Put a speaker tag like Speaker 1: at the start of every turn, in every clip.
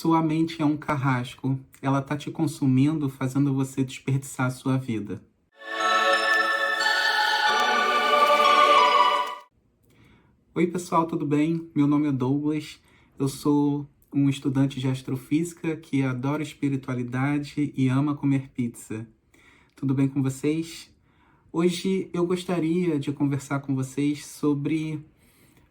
Speaker 1: Sua mente é um carrasco. Ela tá te consumindo, fazendo você desperdiçar a sua vida. Oi, pessoal, tudo bem? Meu nome é Douglas. Eu sou um estudante de astrofísica que adora espiritualidade e ama comer pizza. Tudo bem com vocês? Hoje eu gostaria de conversar com vocês sobre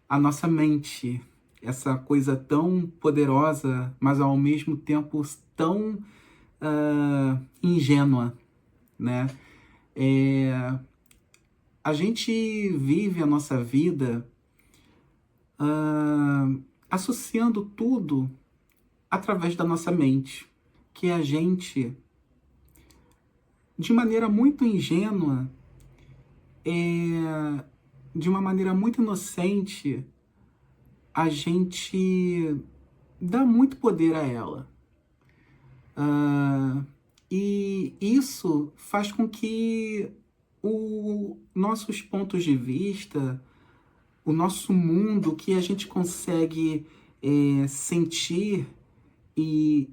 Speaker 1: a nossa mente, essa coisa tão poderosa, mas ao mesmo tempo tão ingênua, né? A gente vive a nossa vida associando tudo através da nossa mente, que a gente, de maneira muito ingênua, de uma maneira muito inocente, a gente dá muito poder a ela. E isso faz com que os nossos pontos de vista, o nosso mundo, que a gente consegue sentir e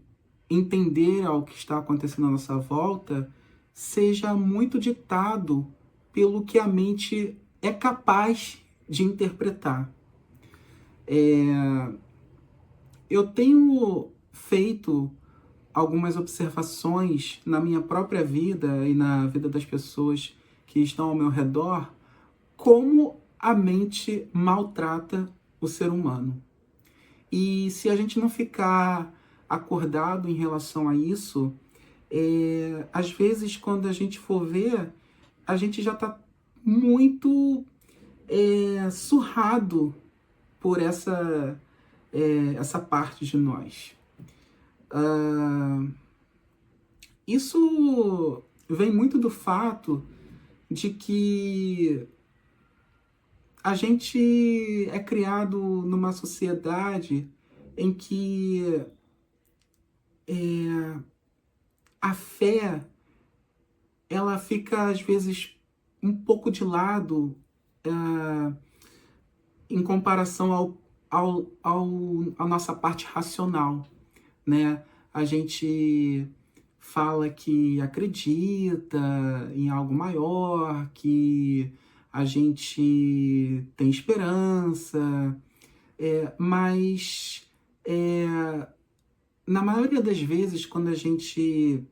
Speaker 1: entender ao que está acontecendo à nossa volta, seja muito ditado pelo que a mente é capaz de interpretar. Eu tenho feito algumas observações na minha própria vida e na vida das pessoas que estão ao meu redor, como a mente maltrata o ser humano. E se a gente não ficar acordado em relação a isso, às vezes quando a gente for ver, a gente já está muito surrado por essa parte de nós. Isso vem muito do fato de que a gente é criado numa sociedade em que a fé ela fica às vezes um pouco de lado em comparação à nossa parte racional, né? A gente fala que acredita em algo maior, que a gente tem esperança, mas na maioria das vezes, quando a gente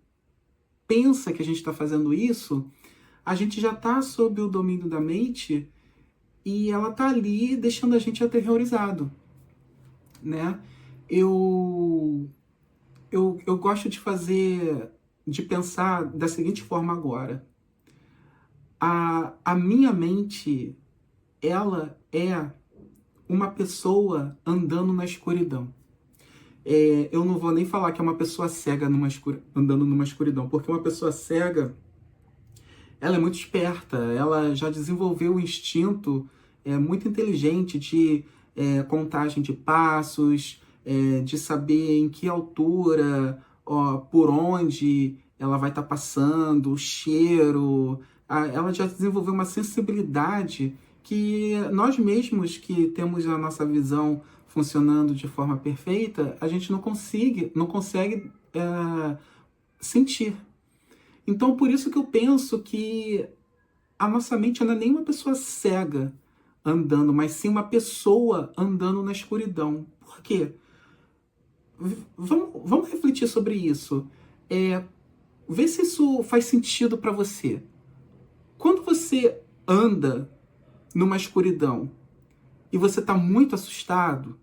Speaker 1: pensa que a gente está fazendo isso, a gente já está sob o domínio da mente e ela está ali deixando a gente aterrorizado, né? Eu gosto de pensar da seguinte forma agora. A minha mente, ela é uma pessoa andando na escuridão. Eu não vou nem falar que é uma pessoa cega andando numa escuridão, porque uma pessoa cega, ela é muito esperta, ela já desenvolveu um instinto muito inteligente de contagem de passos, de saber em que altura, por onde ela vai estar passando, o cheiro. Ela já desenvolveu uma sensibilidade que nós mesmos que temos a nossa visão funcionando de forma perfeita, a gente não consegue sentir. Então, por isso que eu penso que a nossa mente não é nem uma pessoa cega andando, mas sim uma pessoa andando na escuridão. Por quê? Vamos refletir sobre isso. Vê se isso faz sentido para você. Quando você anda numa escuridão e você está muito assustado,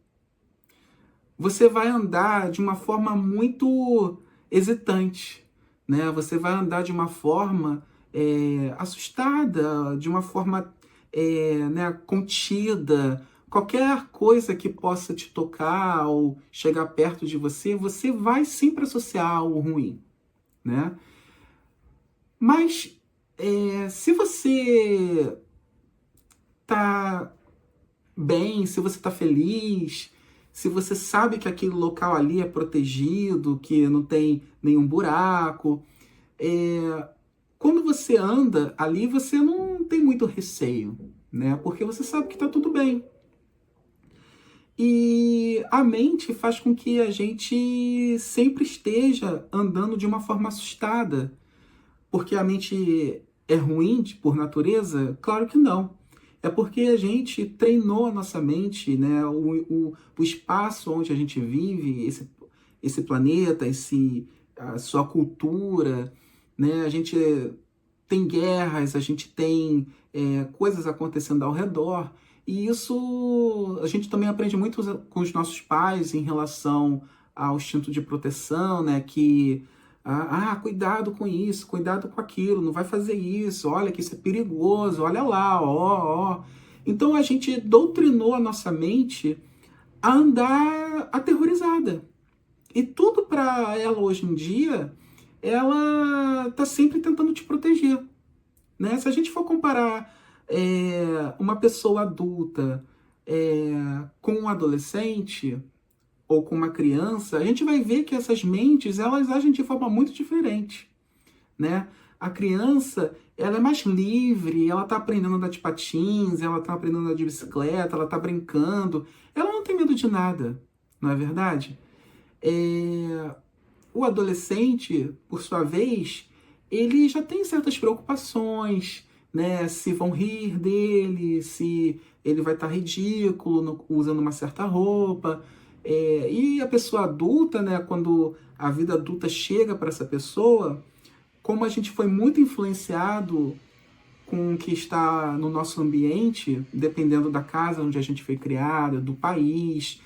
Speaker 1: você vai andar de uma forma muito hesitante, né? Você vai andar de uma forma assustada, de uma forma né, contida. Qualquer coisa que possa te tocar ou chegar perto de você, você vai sempre associar algo ruim, né? Mas se você tá bem, se você tá feliz, se você sabe que aquele local ali é protegido, que não tem nenhum buraco, quando você anda ali, você não tem muito receio, né? Porque você sabe que tá tudo bem. E a mente faz com que a gente sempre esteja andando de uma forma assustada. Porque a mente é ruim por natureza? Claro que não. É porque a gente treinou a nossa mente, né? O espaço onde a gente vive, esse planeta, a sua cultura, né? A gente tem guerras, a gente tem coisas acontecendo ao redor. E isso a gente também aprende muito com os nossos pais em relação ao instinto de proteção, né? Que cuidado com isso, cuidado com aquilo, não vai fazer isso, olha que isso é perigoso, olha lá, ó. Então a gente doutrinou a nossa mente a andar aterrorizada. E tudo para ela hoje em dia, ela tá sempre tentando te proteger, né? Se a gente for comparar uma pessoa adulta com um adolescente ou com uma criança, a gente vai ver que essas mentes, elas agem de forma muito diferente, né? A criança, ela é mais livre, ela tá aprendendo a andar de patins, ela tá aprendendo a andar de bicicleta, ela tá brincando, ela não tem medo de nada, não é verdade? O adolescente, por sua vez, ele já tem certas preocupações, né? Se vão rir dele, se ele vai estar ridículo usando uma certa roupa. E a pessoa adulta, né? Quando a vida adulta chega para essa pessoa, como a gente foi muito influenciado com o que está no nosso ambiente, dependendo da casa onde a gente foi criada, do país,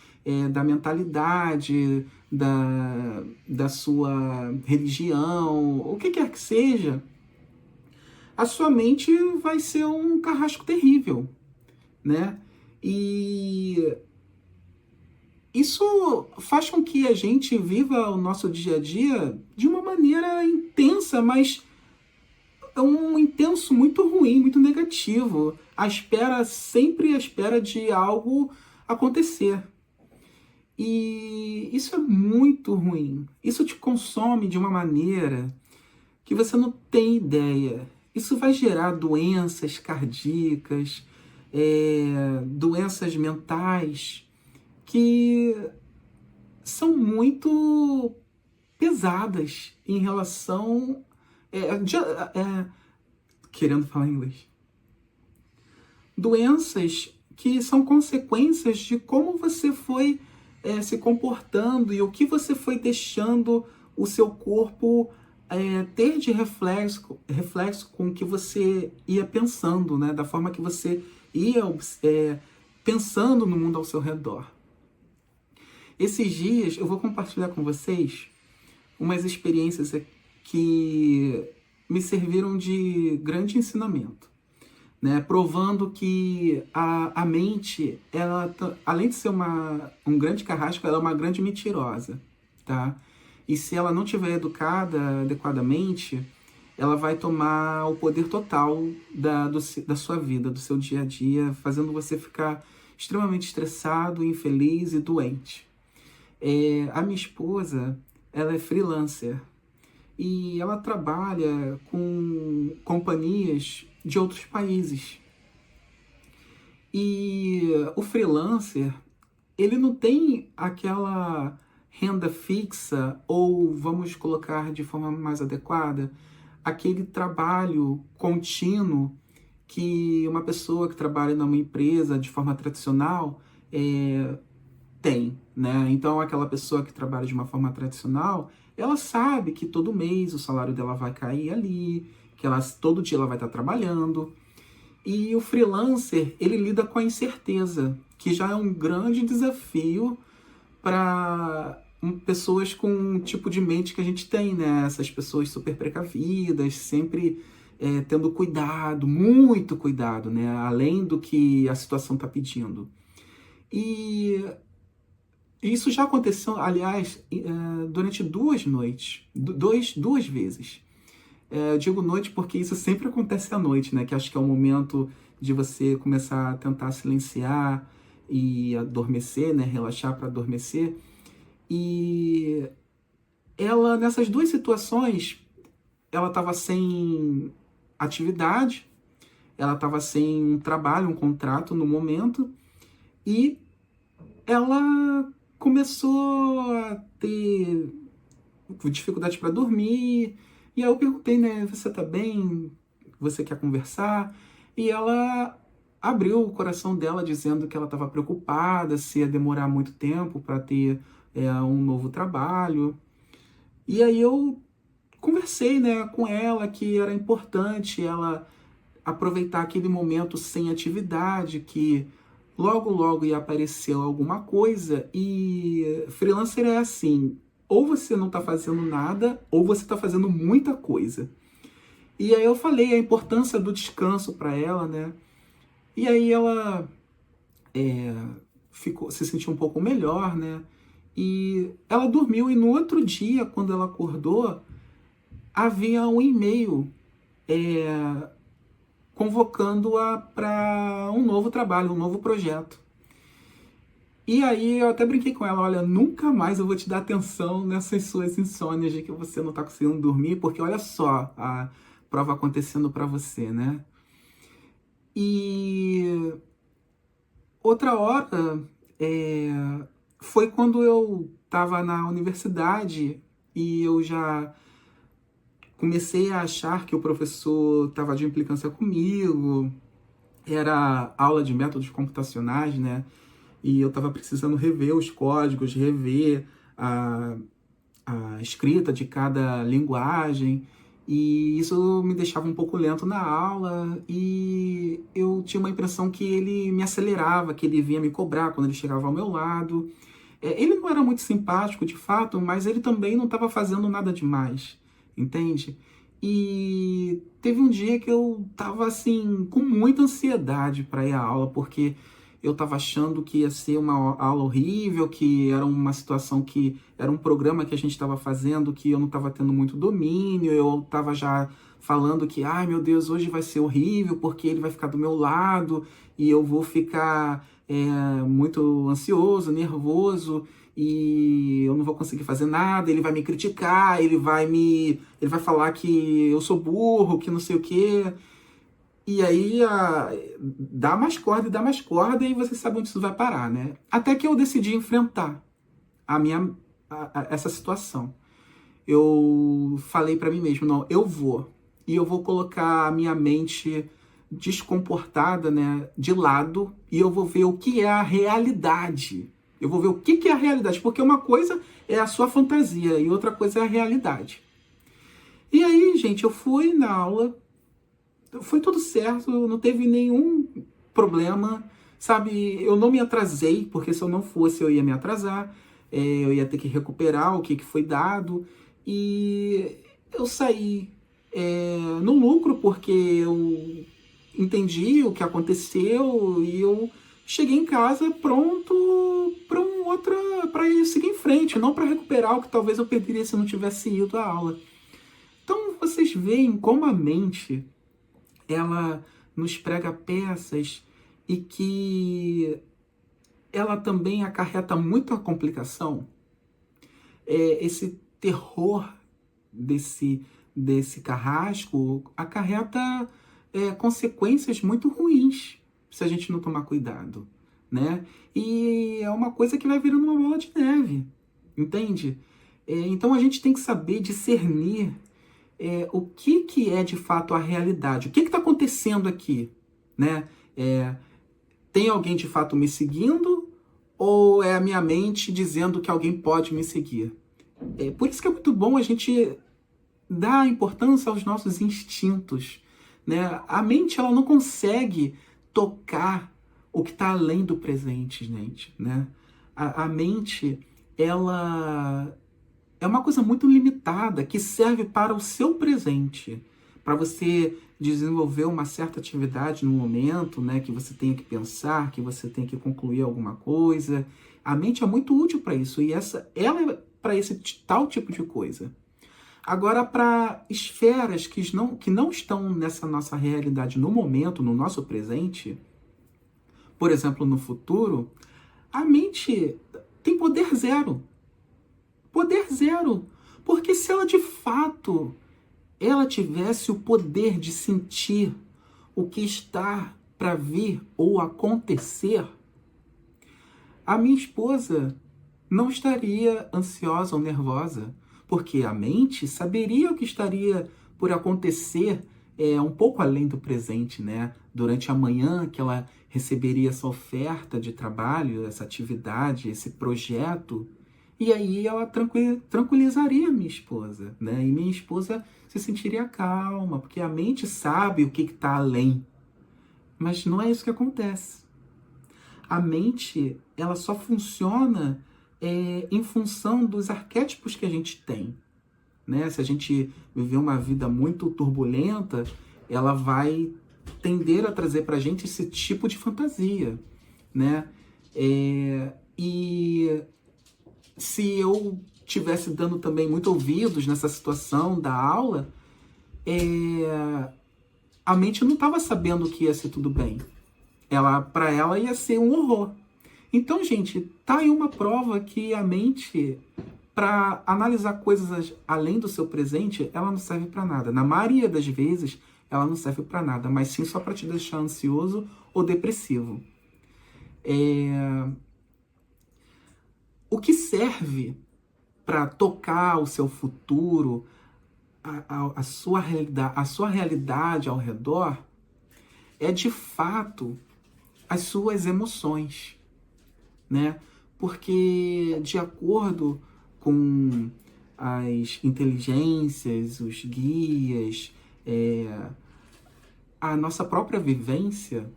Speaker 1: da mentalidade, da sua religião, o que quer que seja, a sua mente vai ser um carrasco terrível, né? E isso faz com que a gente viva o nosso dia a dia de uma maneira intensa, mas é um intenso muito ruim, muito negativo. Sempre à espera de algo acontecer. E isso é muito ruim. Isso te consome de uma maneira que você não tem ideia. Isso vai gerar doenças cardíacas, doenças mentais que são muito pesadas em relação. Querendo falar inglês. Doenças que são consequências de como você foi se comportando e o que você foi deixando o seu corpo ter de reflexo com o que você ia pensando, né? Da forma que você ia pensando no mundo ao seu redor. Esses dias eu vou compartilhar com vocês umas experiências que me serviram de grande ensinamento, né? Provando que a mente, ela, além de ser um grande carrasco, ela é uma grande mentirosa, tá? E se ela não tiver educada adequadamente, ela vai tomar o poder total da sua vida, do seu dia a dia, fazendo você ficar extremamente estressado, infeliz e doente. A minha esposa, ela é freelancer e ela trabalha com companhias de outros países. E o freelancer, ele não tem aquela renda fixa, ou vamos colocar de forma mais adequada, aquele trabalho contínuo que uma pessoa que trabalha numa empresa de forma tradicional tem, né? Então, aquela pessoa que trabalha de uma forma tradicional, ela sabe que todo mês o salário dela vai cair ali, que todo dia ela vai estar trabalhando. E o freelancer, ele lida com a incerteza, que já é um grande desafio para pessoas com um tipo de mente que a gente tem, né? Essas pessoas super precavidas, sempre tendo cuidado, muito cuidado, né? Além do que a situação está pedindo. E isso já aconteceu, aliás, durante 2 noites, duas vezes. Eu digo noite porque isso sempre acontece à noite, né? Que acho que é o momento de você começar a tentar silenciar e adormecer, né? Relaxar para adormecer. E ela, nessas duas situações, ela estava sem atividade, ela estava sem um trabalho, um contrato no momento, e ela começou a ter dificuldade para dormir. E aí eu perguntei, né, você tá bem? Você quer conversar? E ela abriu o coração dela dizendo que ela estava preocupada se ia demorar muito tempo para ter um novo trabalho. E aí eu conversei, né, com ela que era importante ela aproveitar aquele momento sem atividade, que logo logo ia aparecer alguma coisa. E freelancer é assim, ou você não está fazendo nada, ou você está fazendo muita coisa. E aí eu falei a importância do descanso para ela, né? E aí ela se sentiu um pouco melhor, né? E ela dormiu, e no outro dia, quando ela acordou, havia um e-mail convocando-a para um novo trabalho, um novo projeto. E aí eu até brinquei com ela, olha, nunca mais eu vou te dar atenção nessas suas insônias de que você não está conseguindo dormir, porque olha só a prova acontecendo para você, né? E outra hora foi quando eu estava na universidade e eu já comecei a achar que o professor estava de implicância comigo. Era aula de métodos computacionais, né? E eu estava precisando rever os códigos, rever a escrita de cada linguagem. E isso me deixava um pouco lento na aula, e eu tinha uma impressão que ele me acelerava, que ele vinha me cobrar quando ele chegava ao meu lado. Ele não era muito simpático, de fato, mas ele também não estava fazendo nada demais, entende? E teve um dia que eu estava assim, com muita ansiedade para ir à aula, porque eu estava achando que ia ser uma aula horrível, que era uma situação que era um programa que a gente estava fazendo que eu não estava tendo muito domínio. Eu estava já falando que, ai meu Deus, hoje vai ser horrível porque ele vai ficar do meu lado e eu vou ficar muito ansioso, nervoso, e eu não vou conseguir fazer nada. Ele vai me criticar, ele vai falar que eu sou burro, que não sei o quê. E aí dá mais corda e dá mais corda, e você sabe onde isso vai parar, né? Até que eu decidi enfrentar essa situação. Eu falei para mim mesmo, não, eu vou. E eu vou colocar a minha mente descomportada, né, de lado, e eu vou ver o que é a realidade. Eu vou ver o que é a realidade, porque uma coisa é a sua fantasia e outra coisa é a realidade. E aí, gente, eu fui na aula, foi tudo certo, não teve nenhum problema, sabe? Eu não me atrasei, porque se eu não fosse eu ia me atrasar, eu ia ter que recuperar o que foi dado, e eu saí no lucro, porque eu entendi o que aconteceu e eu cheguei em casa pronto para ir seguir em frente, não para recuperar o que talvez eu perderia se eu não tivesse ido à aula. Então vocês veem como a mente ela nos prega peças, e que ela também acarreta muita complicação. Esse terror desse carrasco acarreta consequências muito ruins se a gente não tomar cuidado, né? E é uma coisa que vai virando uma bola de neve, entende? Então a gente tem que saber discernir o que é de fato a realidade, o que está acontecendo aqui, né? Tem alguém de fato me seguindo, ou é a minha mente dizendo que alguém pode me seguir? Por isso que é muito bom a gente dar importância aos nossos instintos, né? A mente ela não consegue tocar o que está além do presente, gente, né? A mente ela é uma coisa muito limitada que serve para o seu presente, para você desenvolver uma certa atividade no momento, né, que você tenha que pensar, que você tenha que concluir alguma coisa. A mente é muito útil para isso, e ela é para esse tal tipo de coisa. Agora, para esferas que não estão nessa nossa realidade no momento, no nosso presente, por exemplo, no futuro, a mente tem poder zero. Poder zero. Porque se ela de fato ela tivesse o poder de sentir o que está para vir ou acontecer, a minha esposa não estaria ansiosa ou nervosa, porque a mente saberia o que estaria por acontecer um pouco além do presente, né? Durante a manhã que ela receberia essa oferta de trabalho, essa atividade, esse projeto, e aí ela tranquilizaria minha esposa, né? E minha esposa se sentiria calma, porque a mente sabe o que está além. Mas não é isso que acontece. A mente, ela só funciona em função dos arquétipos que a gente tem, né? Se a gente viver uma vida muito turbulenta, ela vai tender a trazer para a gente esse tipo de fantasia, né? E se eu tivesse dando também muito ouvidos nessa situação da aula, a mente não estava sabendo que ia ser tudo bem. Para ela ia ser um horror. Então, gente, tá aí uma prova que a mente, para analisar coisas além do seu presente, ela não serve para nada. Na maioria das vezes, ela não serve para nada, mas sim só para te deixar ansioso ou depressivo. O que serve para tocar o seu futuro, a sua realidade ao redor, é de fato as suas emoções, né? Porque de acordo com as inteligências, os guias, a nossa própria vivência,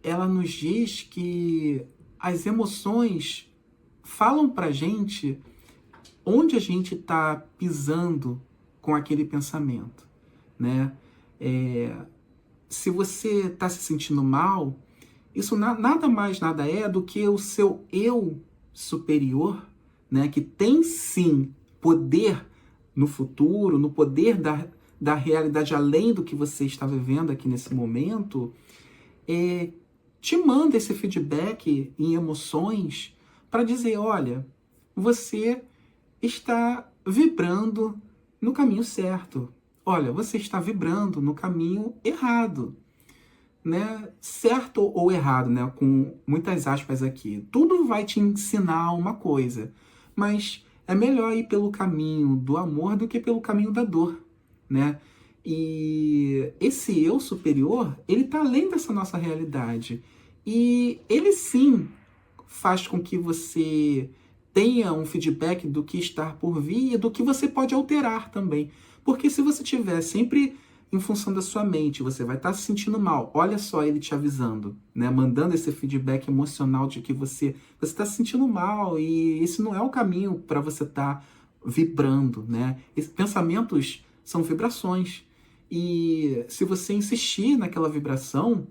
Speaker 1: ela nos diz que as emoções falam pra gente onde a gente está pisando com aquele pensamento, né? Se você está se sentindo mal, isso nada mais nada é do que o seu eu superior, né, que tem sim poder no futuro, no poder da realidade além do que você está vivendo aqui nesse momento, te manda esse feedback em emoções para dizer, olha, você está vibrando no caminho certo. Olha, você está vibrando no caminho errado, né? Certo ou errado, né? Com muitas aspas aqui. Tudo vai te ensinar uma coisa, mas é melhor ir pelo caminho do amor do que pelo caminho da dor, né? E esse eu superior, ele está além dessa nossa realidade. E ele sim faz com que você tenha um feedback do que está por vir e do que você pode alterar também. Porque se você estiver sempre em função da sua mente, você vai estar se sentindo mal. Olha só ele te avisando, né? Mandando esse feedback emocional de que você está se sentindo mal e esse não é o caminho para você estar vibrando, né? Esses pensamentos são vibrações. E se você insistir naquela vibração,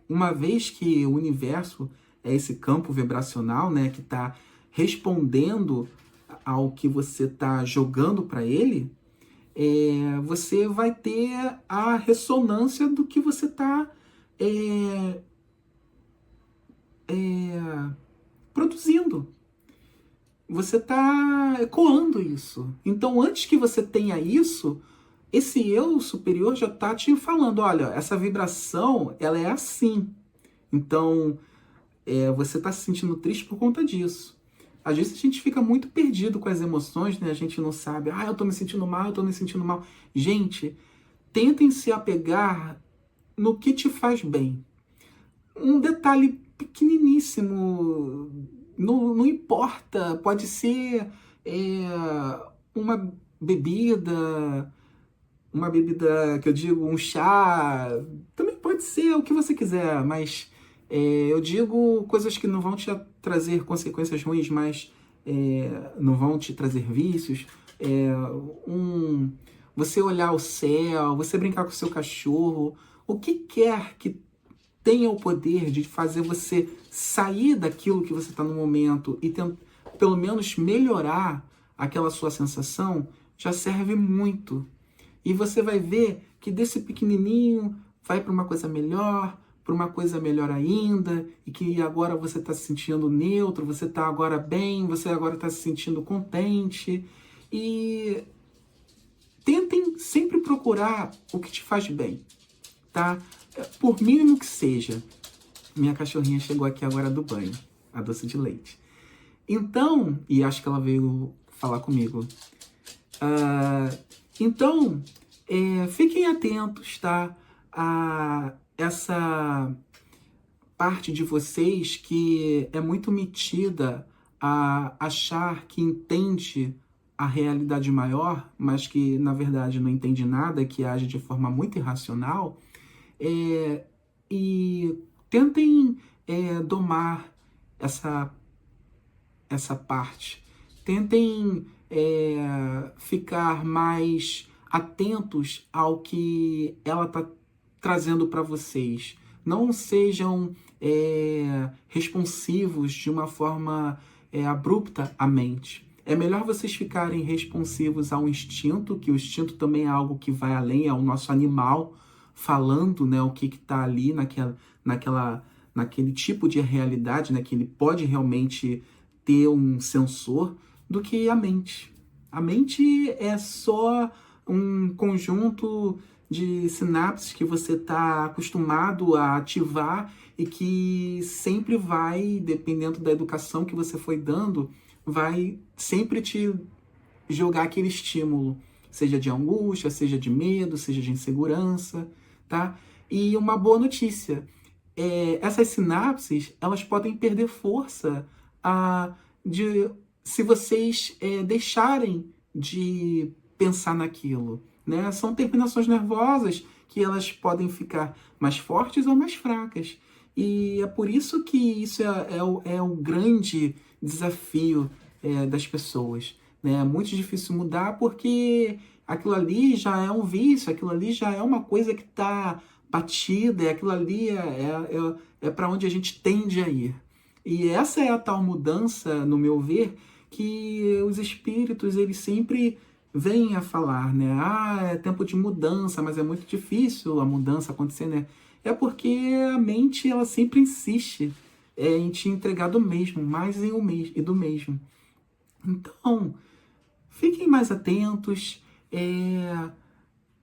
Speaker 1: uma vez que o universo é esse campo vibracional, né, que está respondendo ao que você está jogando para ele, você vai ter a ressonância do que você está produzindo. Você está ecoando isso. Então, antes que você tenha isso, esse eu superior já está te falando, olha, essa vibração, ela é assim. Então, você está se sentindo triste por conta disso. Às vezes a gente fica muito perdido com as emoções, né? A gente não sabe, eu estou me sentindo mal, eu estou me sentindo mal. Gente, tentem se apegar no que te faz bem. Um detalhe pequeniníssimo, não importa, pode ser uma bebida, que eu digo, um chá, também pode ser o que você quiser, mas eu digo coisas que não vão te trazer consequências ruins, mas não vão te trazer vícios. Você olhar o céu, você brincar com o seu cachorro, o que quer que tenha o poder de fazer você sair daquilo que você está no momento e pelo menos melhorar aquela sua sensação, já serve muito. E você vai ver que desse pequenininho vai para uma coisa melhor ainda, e que agora você está se sentindo neutro, você está agora bem, você agora está se sentindo contente. E tentem sempre procurar o que te faz bem, tá? Por mínimo que seja. Minha cachorrinha chegou aqui agora do banho, a Doce de Leite. Então, e acho que ela veio falar comigo. Então, fiquem atentos, tá? A essa parte de vocês que é muito metida a achar que entende a realidade maior, mas que, na verdade, não entende nada, que age de forma muito irracional, e tentem domar essa parte. Tentem ficar mais atentos ao que ela está trazendo para vocês. Não sejam responsivos de uma forma abrupta à mente. É melhor vocês ficarem responsivos ao instinto, que o instinto também é algo que vai além, é o nosso animal falando, né, o que está ali naquele tipo de realidade, né, que ele pode realmente ter um sensor, do que a mente. A mente é só um conjunto de sinapses que você está acostumado a ativar e que sempre vai, dependendo da educação que você foi dando, vai sempre te jogar aquele estímulo, seja de angústia, seja de medo, seja de insegurança, tá? E uma boa notícia, essas sinapses, elas podem perder força se vocês deixarem de pensar naquilo, né? São terminações nervosas que elas podem ficar mais fortes ou mais fracas. E é por isso que isso é o grande desafio das pessoas, né? É muito difícil mudar porque aquilo ali já é um vício, aquilo ali já é uma coisa que está batida, aquilo ali é para onde a gente tende a ir. E essa é a tal mudança, no meu ver, que os espíritos, eles sempre vêm a falar, né? É tempo de mudança, mas é muito difícil a mudança acontecer, né? É porque a mente, ela sempre insiste em te entregar do mesmo, mais e do mesmo. Então, fiquem mais atentos,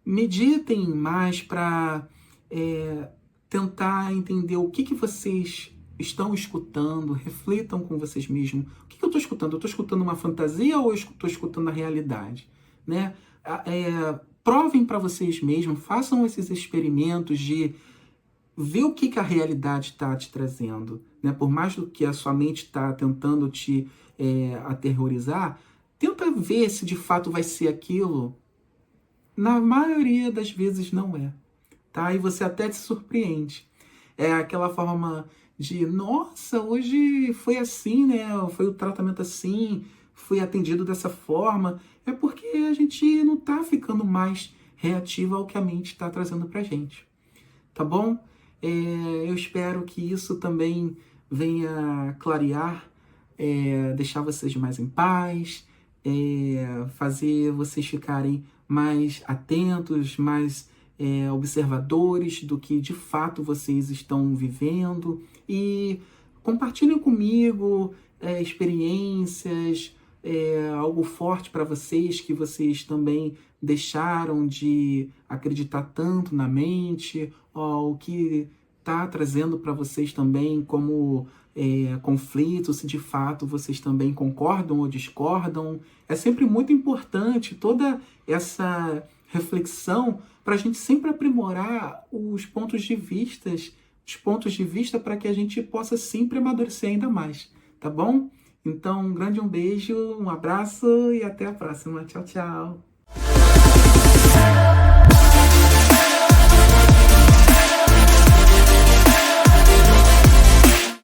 Speaker 1: meditem mais para tentar entender o que vocês estão escutando, reflitam com vocês mesmos. O que eu estou escutando? Eu estou escutando uma fantasia ou eu estou escutando a realidade? Né? Provem para vocês mesmos, façam esses experimentos de ver o que a realidade está te trazendo. Né? Por mais do que a sua mente está tentando te aterrorizar, tenta ver se de fato vai ser aquilo. Na maioria das vezes não é. Tá? E você até te surpreende. É aquela forma de, nossa, hoje foi assim, né? Foi o tratamento assim, fui atendido dessa forma. É porque a gente não está ficando mais reativo ao que a mente está trazendo pra gente. Tá bom? Eu espero que isso também venha clarear, deixar vocês mais em paz, fazer vocês ficarem mais atentos, mais observadores do que de fato vocês estão vivendo, e compartilhem comigo experiências, algo forte para vocês, que vocês também deixaram de acreditar tanto na mente, o que está trazendo para vocês também como conflito, se de fato vocês também concordam ou discordam. É sempre muito importante toda essa reflexão para a gente sempre aprimorar os pontos de vista para que a gente possa sempre amadurecer ainda mais, tá bom? Então, um beijo, um abraço e até a próxima. Tchau, tchau.